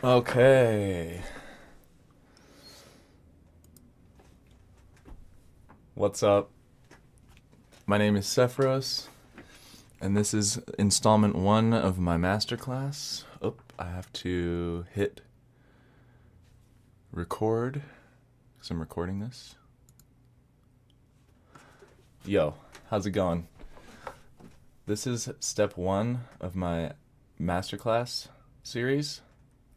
Okay. What's up? My name is 5ephro5, and this is installment 1 of my masterclass. Oh, I have to hit record because I'm recording this. Yo, how's it going? This is step 1 of my masterclass series.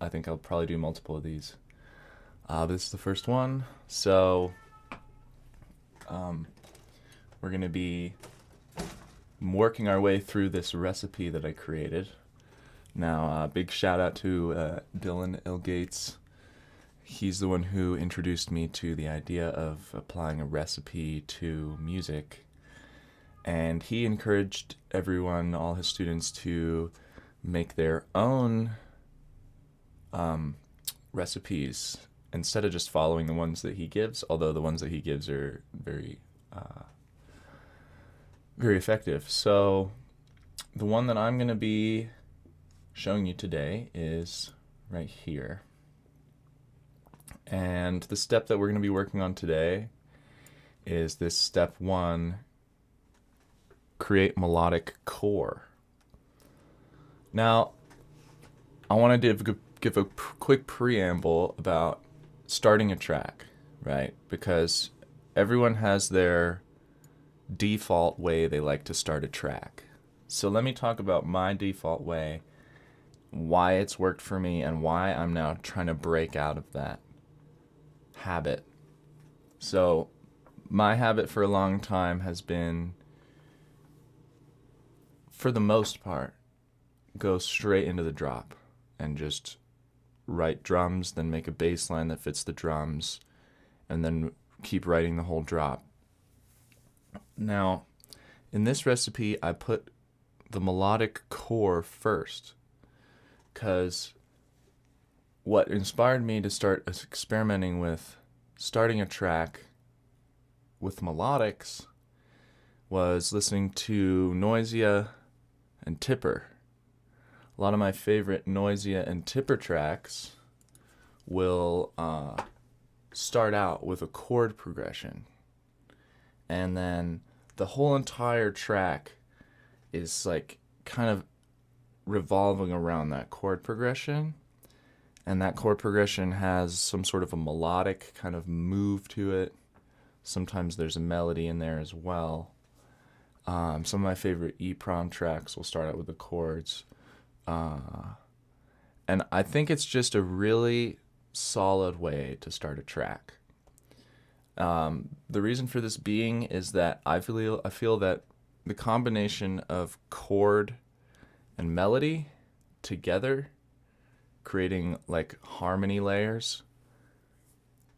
I think I'll probably do multiple of these. But this is the first one, so we're going to be working our way through this recipe that I created. Now, big shout out to Dylan Ilgates. He's the one who introduced me to the idea of applying a recipe to music. And he encouraged everyone, all his students, to make their own recipes instead of just following the ones that he gives, although the ones that he gives are very effective. So the one that I'm going to be showing you today is right here. And the step that we're going to be working on today is this step 1, create melodic core. Now, I want to give a quick preamble about starting a track, right? Because everyone has their default way they like to start a track. So let me talk about my default way, why it's worked for me, and why I'm now trying to break out of that habit. So my habit for a long time has been, for the most part, go straight into the drop and just write drums, then make a bass line that fits the drums, and then keep writing the whole drop. Now, in this recipe, I put the melodic core first, because what inspired me to start experimenting with starting a track with melodics was listening to Noisia and Tipper. A lot of my favorite Noisia and Tipper tracks will start out with a chord progression, and then the whole entire track is like kind of revolving around that chord progression, and that chord progression has some sort of a melodic kind of move to it. Sometimes there's a melody in there as well. Some of my favorite EPROM tracks will start out with the chords. And I think it's just a really solid way to start a track. The reason for this being is that I feel that the combination of chord and melody together, creating like harmony layers,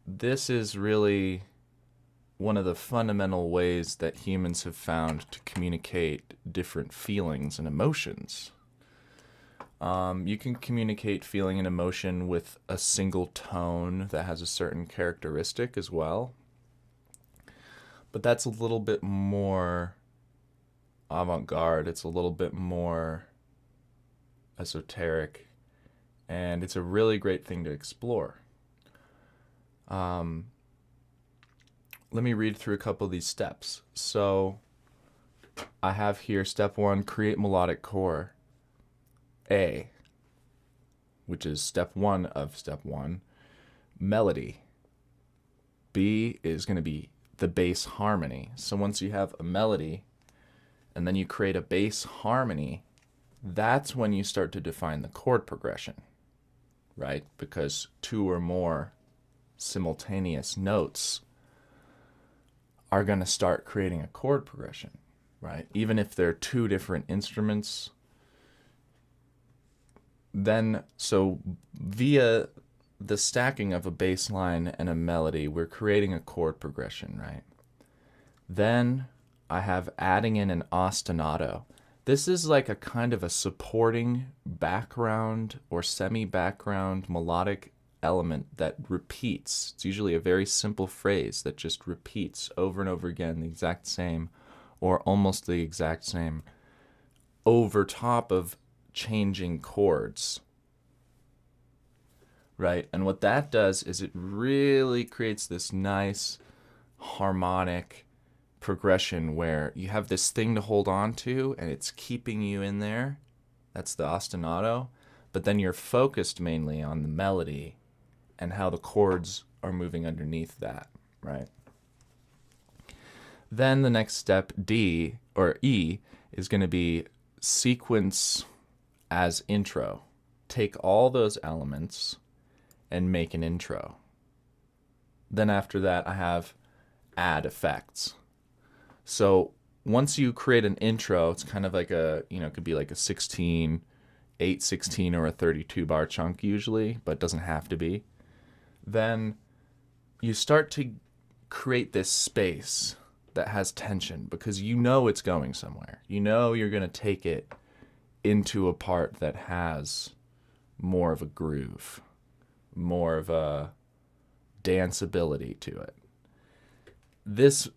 this is really one of the fundamental ways that humans have found to communicate different feelings and emotions. You can communicate feeling and emotion with a single tone that has a certain characteristic as well. But that's a little bit more avant-garde. It's a little bit more esoteric. And it's a really great thing to explore. Let me read through a couple of these steps. So I have here step 1, create melodic core. A, which is step 1 of step 1, melody. B is going to be the bass harmony. So once you have a melody and then you create a bass harmony, that's when you start to define the chord progression, right? Because 2 or more simultaneous notes are going to start creating a chord progression, right? Even if they're 2 different instruments. Then, so via the stacking of a bass line and a melody, we're creating a chord progression, right? Then I have adding in an ostinato. This is like a kind of a supporting background or semi-background melodic element that repeats. It's usually a very simple phrase that just repeats over and over again, the exact same or almost the exact same, over top of changing chords. right? And what that does is it really creates this nice harmonic progression where you have this thing to hold on to and it's keeping you in there. That's the ostinato. But then you're focused mainly on the melody and how the chords are moving underneath that, right? Then the next step, D or E, is going to be sequence as intro. Take all those elements and make an intro. Then after that, I have add effects. So once you create an intro, it's kind of like a, it could be like a 16, 8/16, or a 32 bar chunk usually, but it doesn't have to be. Then you start to create this space that has tension because you know it's going somewhere. You know you're going to take it into a part that has more of a groove, more of a danceability to it. This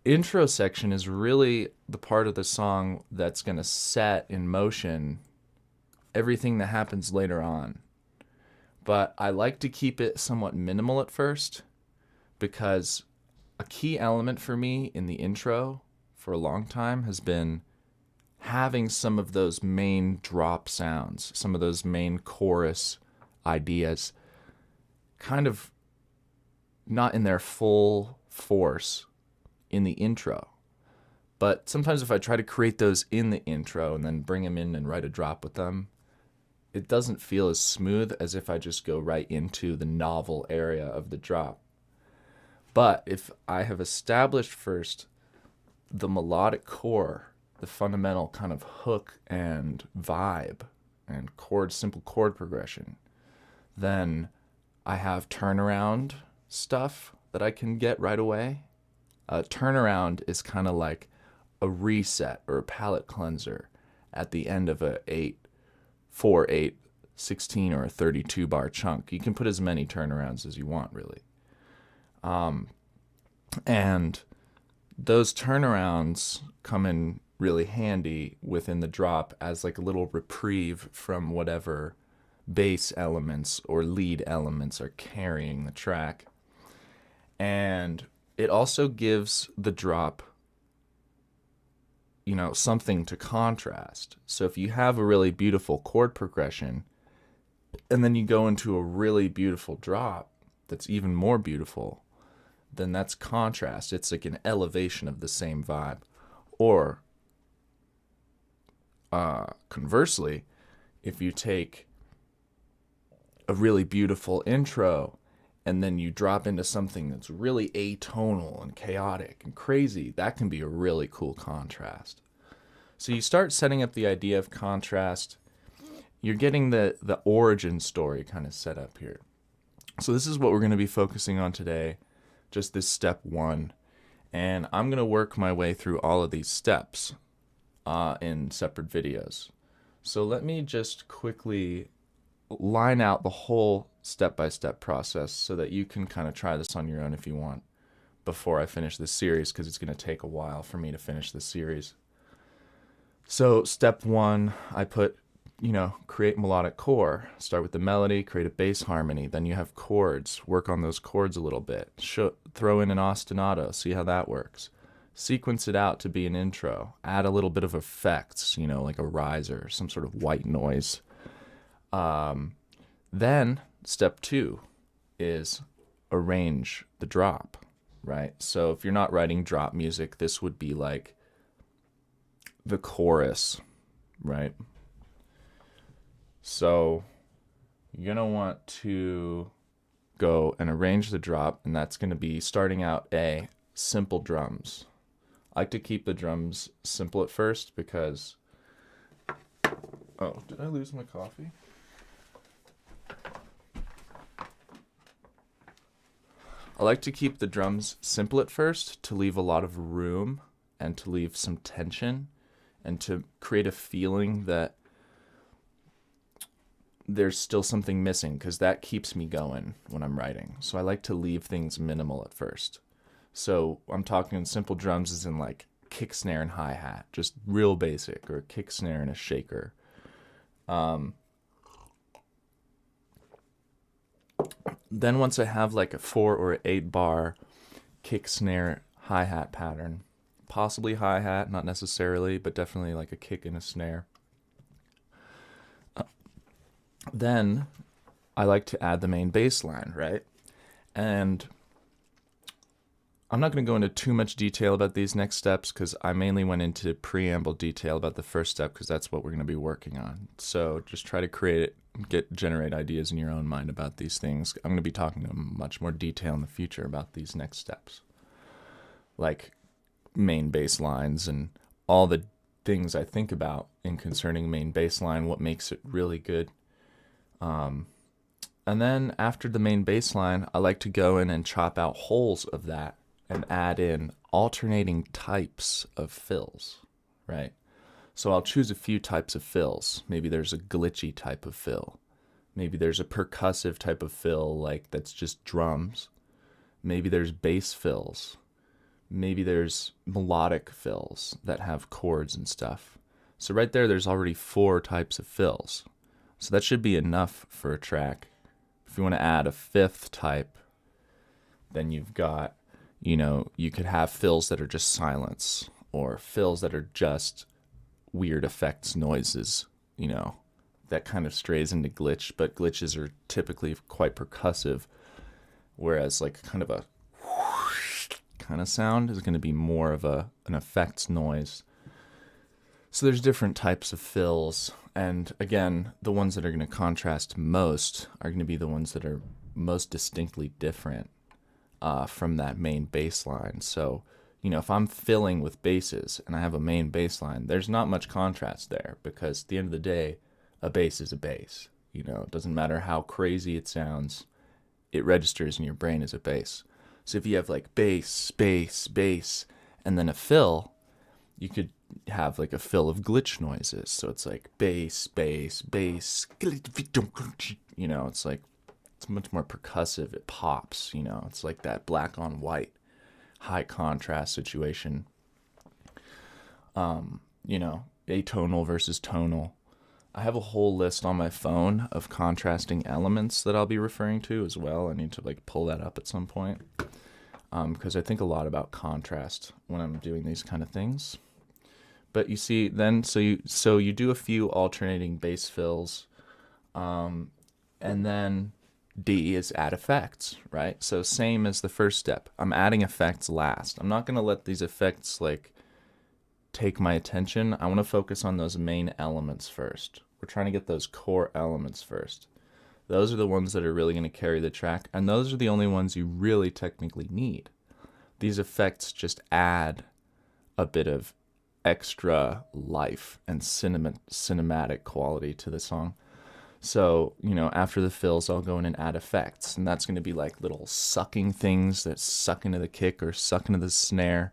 intro section is really the part of the song that's going to set in motion everything that happens later on. But I like to keep it somewhat minimal at first because a key element for me in the intro for a long time has been having some of those main drop sounds, some of those main chorus ideas kind of not in their full force in the intro. But sometimes if I try to create those in the intro and then bring them in and write a drop with them, it doesn't feel as smooth as if I just go right into the novel area of the drop. But if I have established first the melodic core, the fundamental kind of hook and vibe and simple chord progression, then I have turnaround stuff that I can get right away. Turnaround is kind of like a reset or a palette cleanser at the end of a 4, 8, 16, or a 32 bar chunk. You can put as many turnarounds as you want, really. And those turnarounds come in really handy within the drop as like a little reprieve from whatever bass elements or lead elements are carrying the track. And it also gives the drop, something to contrast. So if you have a really beautiful chord progression and then you go into a really beautiful drop that's even more beautiful, then that's contrast. It's like an elevation of the same vibe. Or conversely, if you take a really beautiful intro and then you drop into something that's really atonal and chaotic and crazy, that can be a really cool contrast. So you start setting up the idea of contrast. You're getting the origin story kind of set up here. So this is what we're going to be focusing on today, just this step 1. And I'm going to work my way through all of these steps in separate videos. So let me just quickly line out the whole step-by-step process so that you can kind of try this on your own if you want before I finish this series, because it's going to take a while for me to finish this series. So step 1, I put, create melodic core. Start with the melody, create a bass harmony. Then you have chords. Work on those chords a little bit. Throw in an ostinato. See how that works. Sequence it out to be an intro. Add a little bit of effects, like a riser, some sort of white noise. Then step 2 is arrange the drop, right? So if you're not writing drop music, this would be like the chorus, right? So you're going to want to go and arrange the drop, and that's going to be starting out simple drums. I like to keep the drums simple at first because... Oh, did I lose my coffee? I like to keep the drums simple at first to leave a lot of room and to leave some tension and to create a feeling that there's still something missing, because that keeps me going when I'm writing. So I like to leave things minimal at first. So I'm talking simple drums as in like kick snare and hi-hat, just real basic, or a kick snare and a shaker. Then once I have like a 4 or 8 bar kick, snare, hi-hat pattern, possibly hi-hat, not necessarily, but definitely like a kick and a snare, then I like to add the main bass line, right? And I'm not going to go into too much detail about these next steps because I mainly went into preamble detail about the first step because that's what we're going to be working on. So just try to generate ideas in your own mind about these things. I'm going to be talking in much more detail in the future about these next steps, like main bass lines and all the things I think about in concerning main bass line, what makes it really good. And then after the main bass line, I like to go in and chop out holes of that and add in alternating types of fills, right? So I'll choose a few types of fills. Maybe there's a glitchy type of fill. Maybe there's a percussive type of fill, like that's just drums. Maybe there's bass fills. Maybe there's melodic fills that have chords and stuff. So right there's already 4 types of fills. So that should be enough for a track. If you want to add a 5th type, then you've got, you could have fills that are just silence or fills that are just weird effects, noises, that kind of strays into glitch, but glitches are typically quite percussive, whereas like kind of a kind of sound is going to be more of an effects noise. So there's different types of fills, and again, the ones that are going to contrast most are going to be the ones that are most distinctly different from that main bass line. So, if I'm filling with basses and I have a main bass line, there's not much contrast there because at the end of the day, a bass is a bass. It doesn't matter how crazy it sounds, it registers in your brain as a bass. So if you have like bass, bass, bass, and then a fill, you could have like a fill of glitch noises. So it's like bass, bass, bass, it's like, it's much more percussive. It pops, it's like that black on white, high contrast situation. Atonal versus tonal. I have a whole list on my phone of contrasting elements that I'll be referring to as well. I need to like pull that up at some point because I think a lot about contrast when I'm doing these kind of things. But you see, then so you do a few alternating bass fills, and then D is add effects, right? So same as the first step. I'm adding effects last. I'm not going to let these effects like take my attention. I want to focus on those main elements first. We're trying to get those core elements first. Those are the ones that are really going to carry the track, and those are the only ones you really technically need. These effects just add a bit of extra life and cinematic quality to the song. So, after the fills, I'll go in and add effects, and that's going to be like little sucking things that suck into the kick or suck into the snare,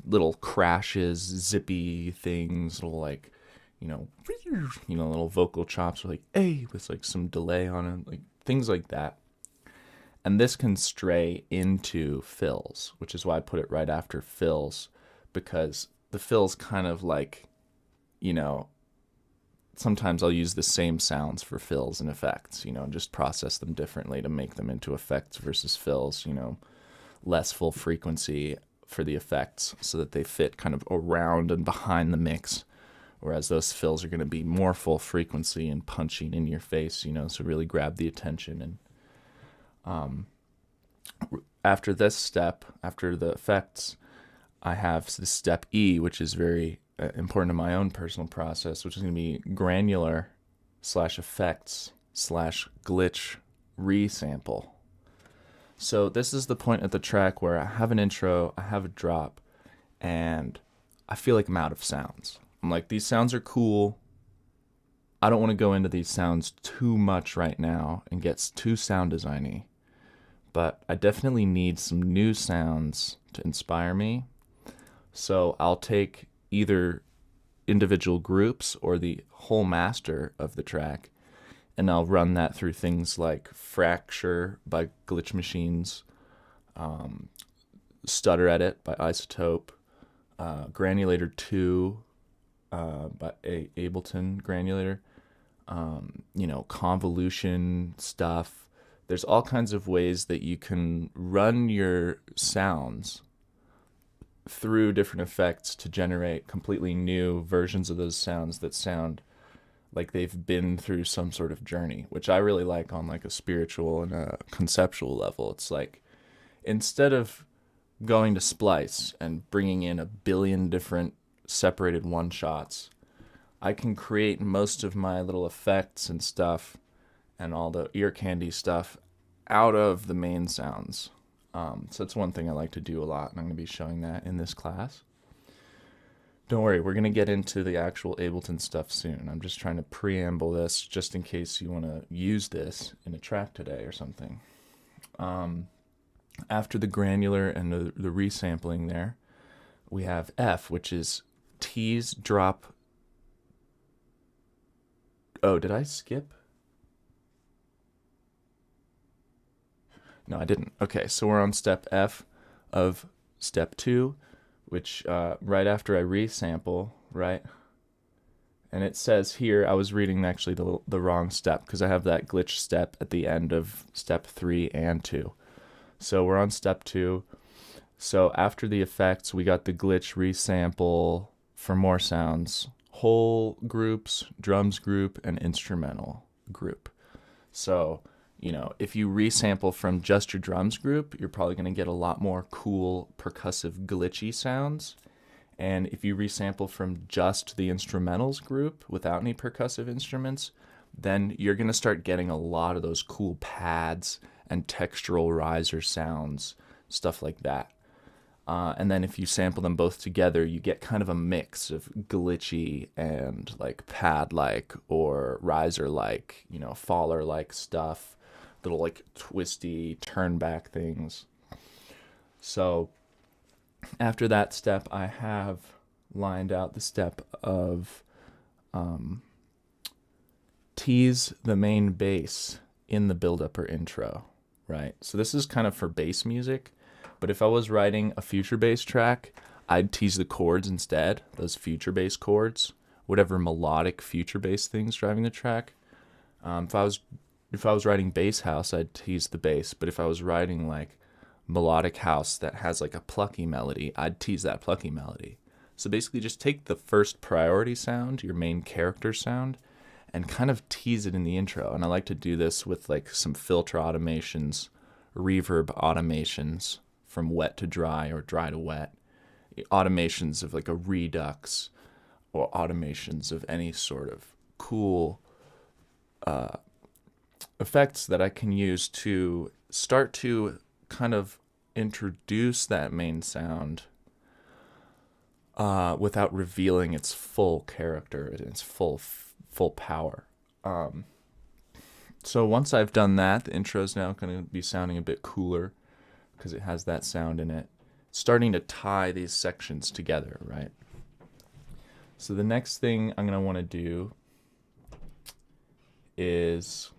little crashes, zippy things, little like, little vocal chops, like, hey, with like some delay on it, like things like that. And this can stray into fills, which is why I put it right after fills, because the fills kind of like, sometimes I'll use the same sounds for fills and effects, just process them differently to make them into effects versus fills, less full frequency for the effects so that they fit kind of around and behind the mix, whereas those fills are going to be more full frequency and punching in your face, so really grab the attention. And after this step, after the effects, I have this step E, which is very important to my own personal process, which is going to be granular / effects / glitch resample. So this is the point at the track where I have an intro, I have a drop, and I feel like I'm out of sounds. I'm like, these sounds are cool. I don't want to go into these sounds too much right now and get too sound designy, but I definitely need some new sounds to inspire me. So I'll take either individual groups or the whole master of the track, and I'll run that through things like Fracture by Glitch Machines, Stutter Edit by Isotope, Granulator 2 by Ableton Granulator, convolution stuff, there's all kinds of ways that you can run your sounds through different effects to generate completely new versions of those sounds that sound like they've been through some sort of journey, which I really like on like a spiritual and a conceptual level. It's like, instead of going to Splice and bringing in a billion different separated one shots, I can create most of my little effects and stuff and all the ear candy stuff out of the main sounds. So that's one thing I like to do a lot, and I'm going to be showing that in this class. Don't worry, we're going to get into the actual Ableton stuff soon. I'm just trying to preamble this just in case you want to use this in a track today or something. After the granular and the resampling there, we have F, which is tease, drop. Oh, did I skip? No, I didn't. Okay, so we're on step F of step 2, which right after I resample, right? And it says here, I was reading actually the wrong step because I have that glitch step at the end of step 3 and 2. So we're on step 2. So after the effects, we got the glitch resample for more sounds, whole groups, drums group, and instrumental group. So, you know, if you resample from just your drums group, you're probably going to get a lot more cool, percussive, glitchy sounds. And if you resample from just the instrumentals group without any percussive instruments, then you're going to start getting a lot of those cool pads and textural riser sounds, stuff like that. And then if you sample them both together, you get kind of a mix of glitchy and like pad-like or riser-like, you know, faller-like stuff, little like twisty turn-back things. So after that step, I have lined out the step of tease the main bass in the build-up or intro, right? So this is kind of for bass music. But if I was writing a future bass track, I'd tease the chords instead, those future bass chords, whatever melodic future bass things driving the track. If I was writing bass house, I'd tease the bass. But if I was writing like melodic house that has like a plucky melody, I'd tease that plucky melody. So basically just take the first priority sound, your main character sound, and kind of tease it in the intro. And I like to do this with like some filter automations, reverb automations, from wet to dry or dry to wet, automations of like a redux, or automations of any sort of cool effects that I can use to start to kind of introduce that main sound without revealing its full character and its full power. So once I've done that, the intro is now going to be sounding a bit cooler, because it has that sound in it, starting to tie these sections together, right? So the next thing I'm going to want to do is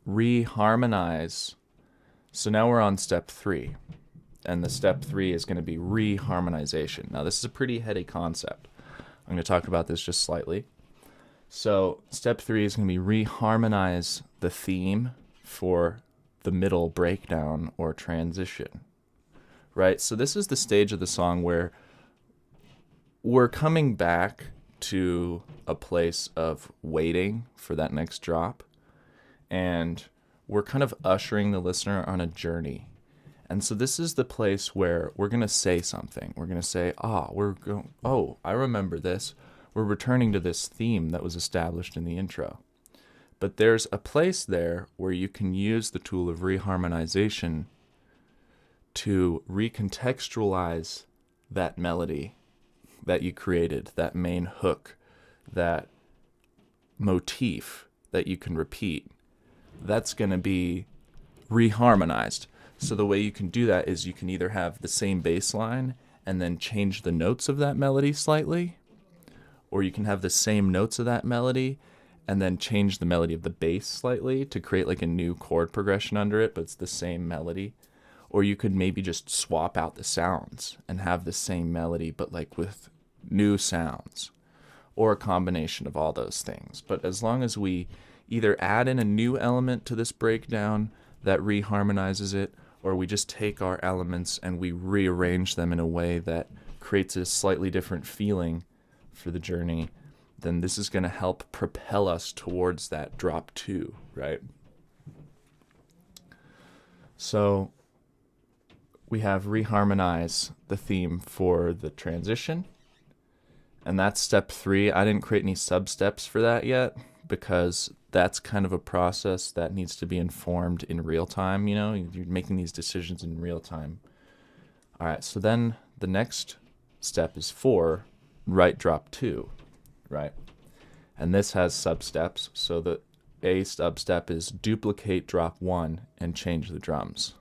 reharmonize. So now we're on step 3, and the step 3 is going to be reharmonization. Now this is a pretty heady concept. I'm going to talk about this just slightly. So step 3 is going to be reharmonize the theme for the middle breakdown or transition, right? So this is the stage of the song where we're coming back to a place of waiting for that next drop, and we're kind of ushering the listener on a journey. And so this is the place where we're going to say something. We're going to say, oh, I remember this. We're returning to this theme that was established in the intro. But there's a place there where you can use the tool of reharmonization to recontextualize that melody that you created, that main hook, that motif that you can repeat. That's going to be reharmonized. So the way you can do that is you can either have the same bass line and then change the notes of that melody slightly, or you can have the same notes of that melody and then change the melody of the bass slightly to create like a new chord progression under it, but it's the same melody. Or you could maybe just swap out the sounds and have the same melody, but like with new sounds. or a combination of all those things. But as long as we either add in a new element to this breakdown that reharmonizes it, or we just take our elements and we rearrange them in a way that creates a slightly different feeling for the journey, then this is going to help propel us towards that drop 2, right? So we have reharmonize the theme for the transition, and that's step 3. I didn't create any sub-steps for that yet because that's kind of a process that needs to be informed in real time. You know, you're making these decisions in real time. All right, so then the next step is 4, write drop 2, right? And this has sub-steps. So the A sub-step is duplicate drop 1 and change the drums.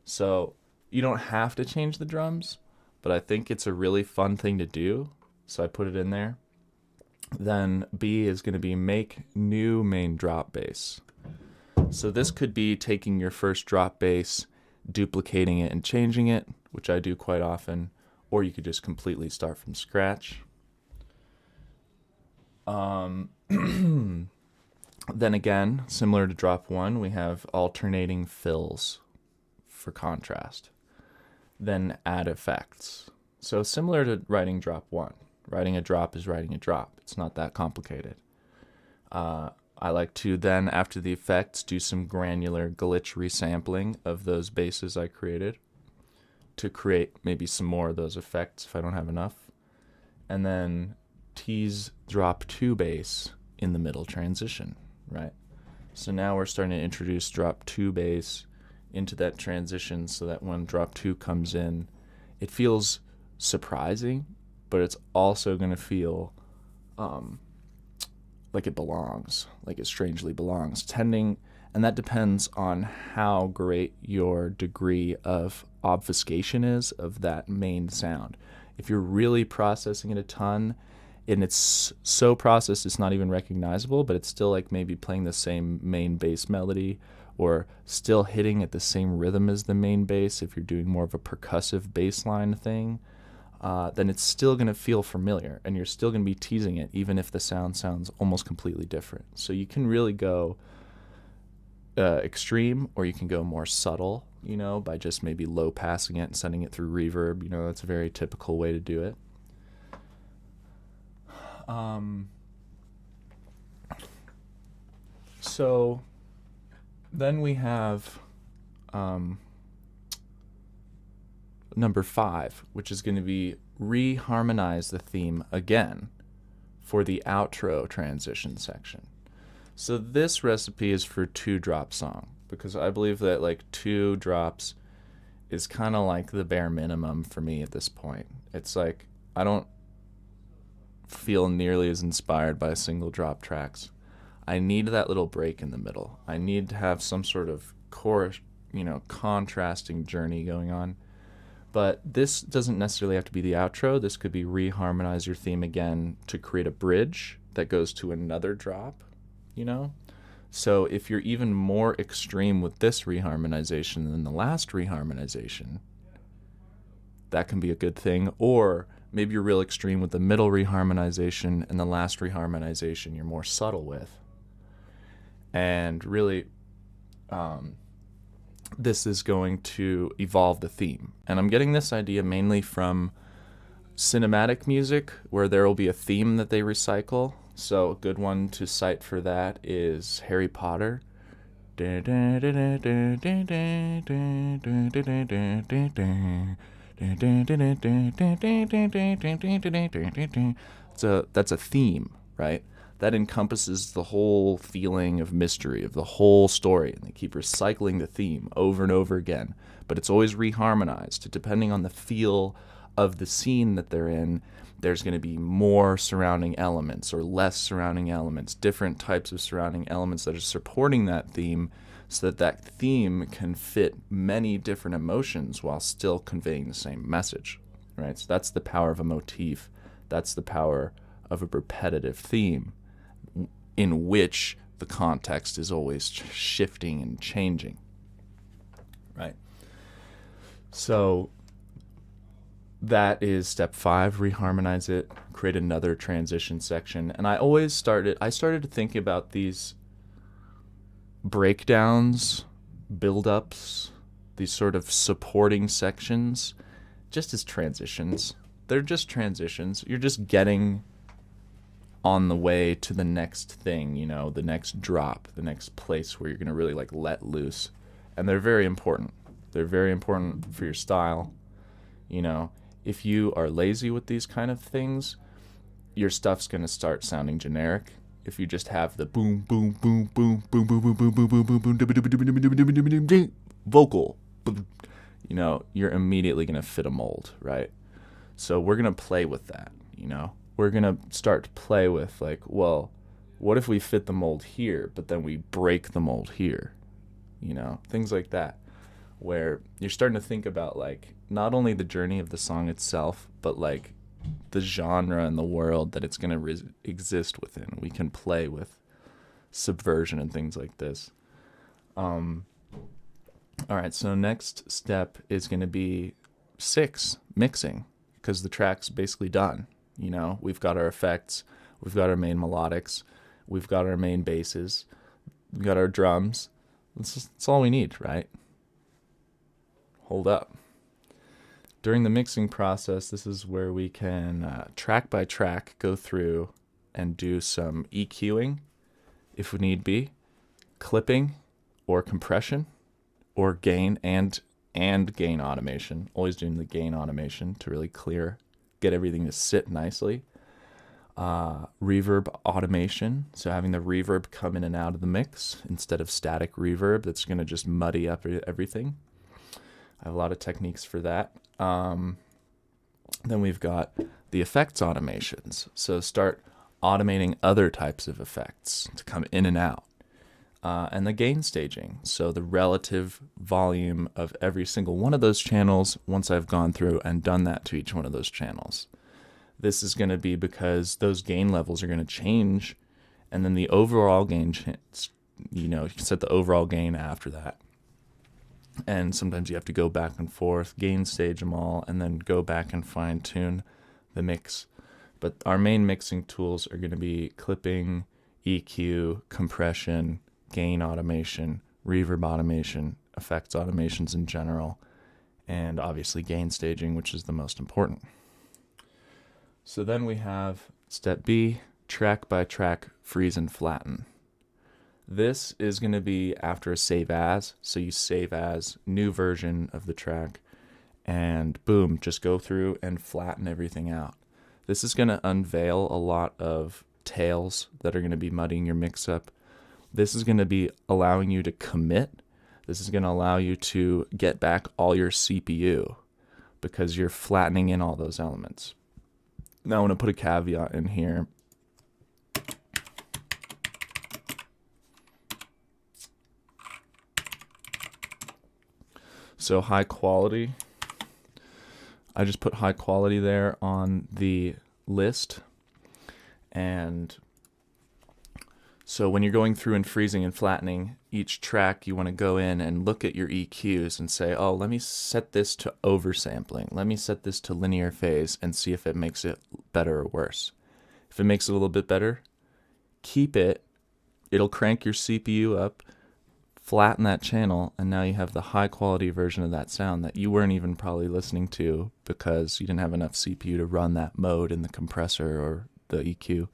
So you don't have to change the drums, but I think it's a really fun thing to do, so I put it in there. Then B is going to be make new main drop bass. So this could be taking your first drop bass, duplicating it and changing it, which I do quite often, or you could just completely start from scratch. Then again, similar to drop 1, we have alternating fills for contrast. Then add effects. So similar to writing drop 1. Writing a drop is writing a drop. It's not that complicated. I like to then, after the effects, do some granular glitch resampling of those basses I created to create maybe some more of those effects if I don't have enough. And then tease drop 2 bass in the middle transition, right? So now we're starting to introduce drop 2 bass into that transition so that when drop 2 comes in, it feels surprising, but it's also going to feel like it belongs, like it strangely belongs, and that depends on how great your degree of obfuscation is of that main sound. If you're really processing it a ton, and it's so processed it's not even recognizable, but it's still like maybe playing the same main bass melody or still hitting at the same rhythm as the main bass, if you're doing more of a percussive bass line thing, then it's still going to feel familiar, and you're still going to be teasing it, even if the sound sounds almost completely different. So you can really go extreme, or you can go more subtle, you know, by just maybe low passing it and sending it through reverb. You know, that's a very typical way to do it. So then we have number 5, which is going to be reharmonize the theme again for the outro transition section. So this recipe is for 2-drop song, because I believe that like 2 drops is kind of like the bare minimum for me at this point. It's like I don't feel nearly as inspired by single drop tracks. I need that little break in the middle. I need to have some sort of chorus, you know, contrasting journey going on. But this doesn't necessarily have to be the outro. This could be reharmonize your theme again to create a bridge that goes to another drop, you know? So if you're even more extreme with this reharmonization than the last reharmonization, that can be a good thing. Or maybe you're real extreme with the middle reharmonization and the last reharmonization you're more subtle with. And really, this is going to evolve the theme. And I'm getting this idea mainly from cinematic music, where there will be a theme that they recycle. So a good one to cite for that is Harry Potter. It's that's a theme, right? That encompasses the whole feeling of mystery of the whole story, and they keep recycling the theme over and over again, but it's always reharmonized. Depending on the feel of the scene that they're in, there's going to be more surrounding elements or less surrounding elements, different types of surrounding elements that are supporting that theme, so that that theme can fit many different emotions while still conveying the same message, right? So that's the power of a motif. That's the power of a repetitive theme, in which the context is always shifting and changing, right? So that is step 5, reharmonize it, create another transition section. And I started to think about these breakdowns, build-ups, these sort of supporting sections, just as transitions. They're just transitions. You're just getting on the way to the next thing, you know, the next drop, the next place where you're going to really like let loose. And they're very important. They're very important for your style. You know, if you are lazy with these kind of things, your stuff's going to start sounding generic. If you just have the boom, boom, boom, boom, boom, boom, boom, boom, boom, boom, boom, boom, boom, vocal, you know, you're immediately going to fit a mold, right? So we're going to play with that, you know. We're going to start to play with like, well, what if we fit the mold here, but then we break the mold here? You know, things like that, where you're starting to think about like not only the journey of the song itself, but like the genre and the world that it's going to exist within. We can play with subversion and things like this. All right, so next step is going to be 6, mixing, because the track's basically done. You know, we've got our effects, we've got our main melodics, we've got our main basses, we've got our drums. That's all we need, right? Hold up. During the mixing process, this is where we can track by track go through and do some EQing, if we need be, clipping or compression, or gain and gain automation. Always doing the gain automation to really get everything to sit nicely. Reverb automation, so having the reverb come in and out of the mix instead of static reverb that's going to just muddy up everything. I have a lot of techniques for that. Then we've got the effects automations, so start automating other types of effects to come in and out. And the gain staging, so the relative volume of every single one of those channels once I've gone through and done that to each one of those channels. This is going to be because those gain levels are going to change, and then the overall gain, you know, you can set the overall gain after that. And sometimes you have to go back and forth, gain stage them all, and then go back and fine tune the mix. But our main mixing tools are going to be clipping, EQ, compression, gain automation, reverb automation, effects automations in general, and obviously gain staging, which is the most important. So then we have step B, track by track, freeze and flatten. This is going to be after a save as, so you save as new version of the track, and boom, just go through and flatten everything out. This is going to unveil a lot of tails that are going to be muddying your mix up. This is going to be allowing you to commit. This is going to allow you to get back all your CPU because you're flattening in all those elements. Now I want to put a caveat in here. So high quality, I just put high quality there on the list. And so when you're going through and freezing and flattening each track, you want to go in and look at your EQs and say, oh, let me set this to oversampling. Let me set this to linear phase and see if it makes it better or worse. If it makes it a little bit better, keep it. It'll crank your CPU up, flatten that channel, and now you have the high quality version of that sound that you weren't even probably listening to because you didn't have enough CPU to run that mode in the compressor or the EQ.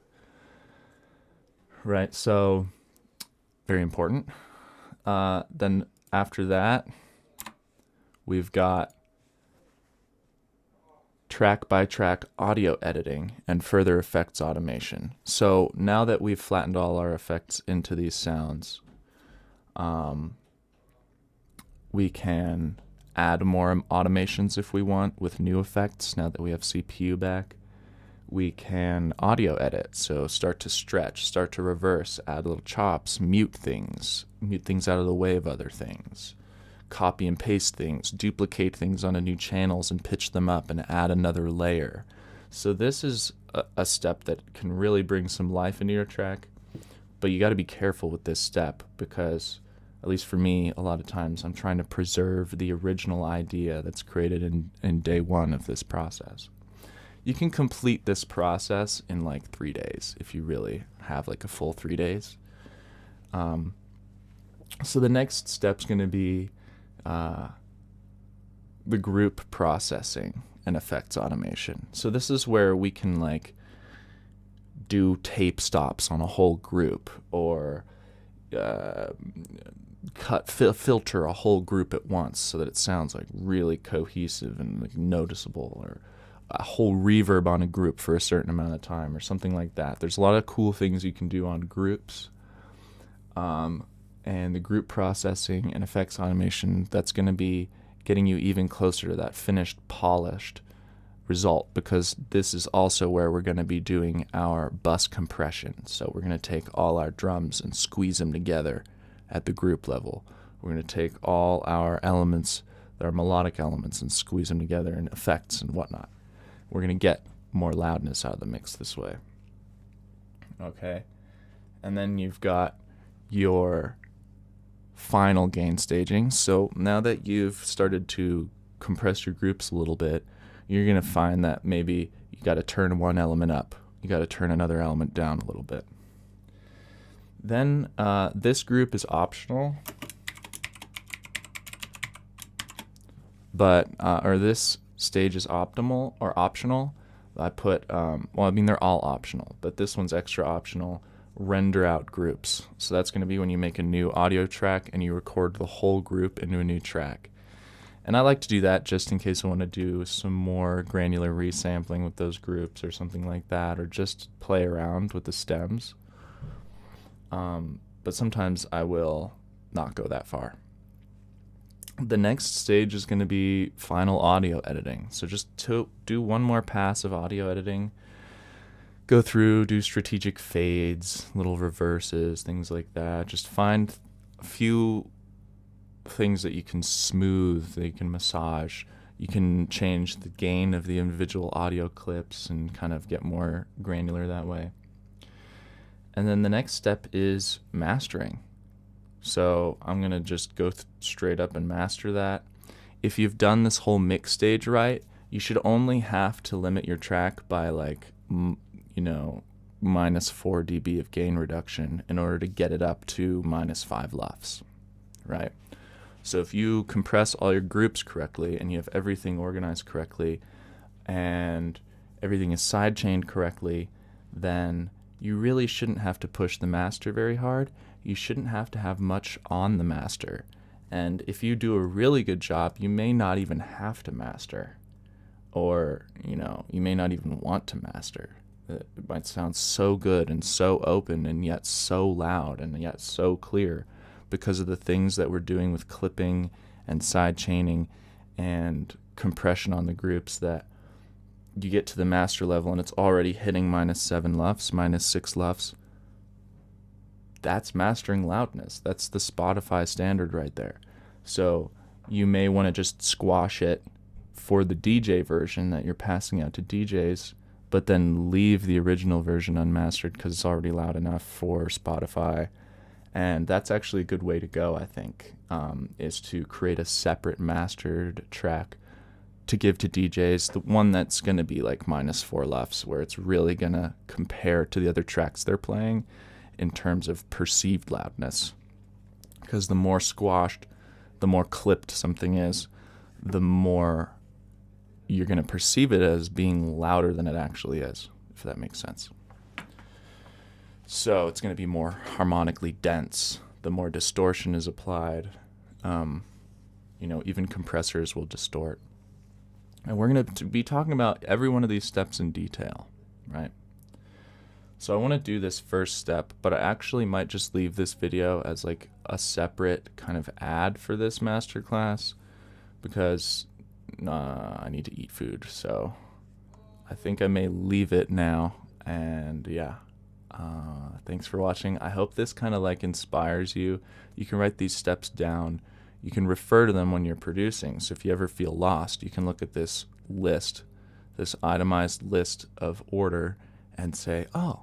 Right, so very important. Then after that, we've got track by track audio editing and further effects automation. So now that we've flattened all our effects into these sounds, we can add more automations if we want with new effects now that we have CPU back. We can audio edit, so start to stretch, start to reverse, add little chops, mute things out of the way of other things, copy and paste things, duplicate things onto new channels and pitch them up and add another layer. So this is a step that can really bring some life into your track, but you got to be careful with this step because at least for me, a lot of times I'm trying to preserve the original idea that's created in day one of this process. You can complete this process in like 3 days if you really have like a full 3 days. So the next step's going to be the group processing and effects automation. So this is where we can like do tape stops on a whole group, or filter a whole group at once so that it sounds like really cohesive and like noticeable, or a whole reverb on a group for a certain amount of time or something like that. There's a lot of cool things you can do on groups. And the group processing and effects automation, that's going to be getting you even closer to that finished, polished result, because this is also where we're going to be doing our bus compression. So we're going to take all our drums and squeeze them together at the group level. We're going to take all our elements, our melodic elements, and squeeze them together in effects and whatnot. We're going to get more loudness out of the mix this way. Okay. And then you've got your final gain staging. So now that you've started to compress your groups a little bit, you're going to find that maybe you got to turn one element up. You got to turn another element down a little bit. Then this group is optional, but or this stage is optimal or optional. I put they're all optional, but this one's extra optional. Render out groups. So that's going to be when you make a new audio track and you record the whole group into a new track. And I like to do that just in case I want to do some more granular resampling with those groups or something like that, or just play around with the stems. But sometimes I will not go that far. The next stage is going to be final audio editing. So just to do one more pass of audio editing, go through, do strategic fades, little reverses, things like that. Just find a few things that you can smooth, that you can massage. You can change the gain of the individual audio clips and kind of get more granular that way. And then the next step is mastering. So I'm going to just go straight up and master that. If you've done this whole mix stage right, you should only have to limit your track by like, minus 4 dB of gain reduction in order to get it up to minus 5 LUFS, right? So if you compress all your groups correctly and you have everything organized correctly and everything is sidechained correctly, then you really shouldn't have to push the master very hard. You shouldn't have to have much on the master. And if you do a really good job, you may not even have to master. Or, you may not even want to master. It might sound so good and so open and yet so loud and yet so clear because of the things that we're doing with clipping and side chaining and compression on the groups, that you get to the master level and it's already hitting minus 7 LUFS, minus 6 LUFS. That's mastering loudness. That's the Spotify standard right there. So you may want to just squash it for the DJ version that you're passing out to DJs, but then leave the original version unmastered because it's already loud enough for Spotify. And that's actually a good way to go, I think, is to create a separate mastered track to give to DJs, the one that's going to be like minus 4 LUFS, where it's really going to compare to the other tracks they're playing in terms of perceived loudness. Because the more squashed, the more clipped something is, the more you're going to perceive it as being louder than it actually is, if that makes sense. So it's going to be more harmonically dense. The more distortion is applied, even compressors will distort. And we're going to be talking about every one of these steps in detail, right? So I want to do this first step, but I actually might just leave this video as like a separate kind of ad for this masterclass, because I need to eat food. So I think I may leave it now. And yeah, thanks for watching. I hope this kind of like inspires you. You can write these steps down. You can refer to them when you're producing. So if you ever feel lost, you can look at this list, this itemized list of order, and say, oh,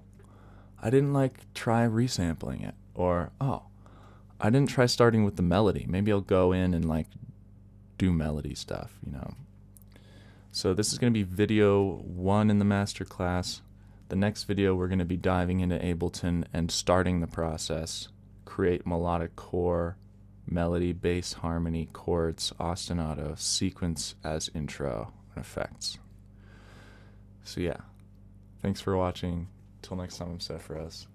I didn't try resampling it. Or, oh, I didn't try starting with the melody. Maybe I'll go in and like do melody stuff, you know. So this is going to be video 1 in the masterclass. The next video we're going to be diving into Ableton and starting the process. Create melodic core, melody, bass, harmony, chords, ostinato, sequence as intro, and effects. So yeah, thanks for watching. Till next time, I'm 5ephro5.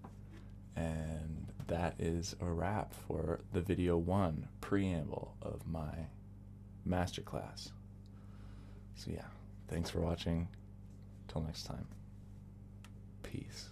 And that is a wrap for the video 1 preamble of my masterclass. So yeah, thanks for watching. Till next time. Peace.